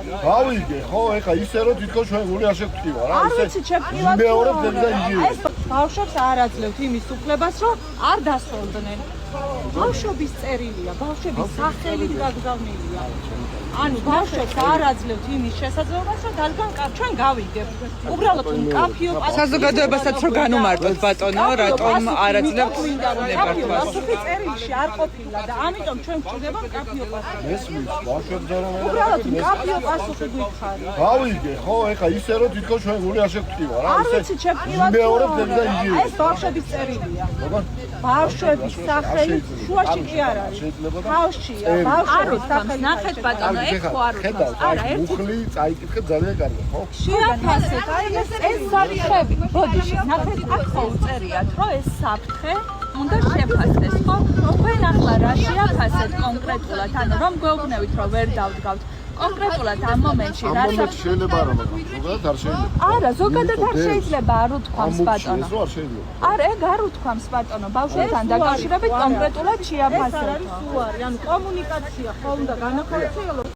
გავიგე, ხო, ეხა ისე რომ თვითონ ჩვენ გული არ შეგხვდება რა, არ ვიცი ჩემპიონატი. მეორე და იგივე. ეს ბავშვებს არ აძლევთ იმის უფლებას, რომ არ დასწორდნენ. ბავშვების წერილია, ბავშვების სახელით გაგზავნილია. ანუ ბავშვებს არ აძლევთ იმის შესაძლებლობას, რომ დადგან ჩვენ გავიგებთ. უბრალოდ მკაფიო საზოგადოებასაც რო განუმარტოთ ბატონო, რატომ არ აძლევთ ნებართვას. ასეთი წერილში არ ყოფილა და ამიტომ ჩვენ გვჭირდება მკაფიო პასუხი. მესმის, ბავშვებს და რომ უბრალოდ მკაფიო პასუხი გვითხარი. გავიგე, ხო, ეხა ისე რომ თვითონ ჩვენ გული არ შეგხვდება რა, არ ვიცი ჩემპიონატი. მეორე და იგივე. ეს ბავშვების წერილია. ბავშვების სახელით შუაში კი არ არის. თავშია, ბავშვების სახელით. ნახეთ ბატონო, ეს ხო არ უთავს. არა, ერთი მუხლი წაიკითხეთ ძალიან კარგი, ხო? შეაფასეთ, აი ეს საფრთხები. ბოდიში, ნახეთ, აქ ხო უწერიათ, რომ ეს საფრთხე უნდა შეფასდეს, ხო? თქვენ ახლა რა შეაფასეთ კონკრეტულად, ანუ რომ გვეუბნევით, რომ ვერ დავდგავთ. კონკრეტულად ამ მომენტში რა შეიძლება არა, მაგრამ ზოგადად არ შეიძლება. არა, ზოგადად არ შეიძლება არ უთქვამს ბატონო. არ შეიძლება. არა, ეგ არ უთქვამს ბატონო, ბავშვებთან დაკავშირებით კონკრეტულად შეაფასეთ. ეს არის უარი, ანუ კომუნიკაცია ხო უნდა განახორციელოს.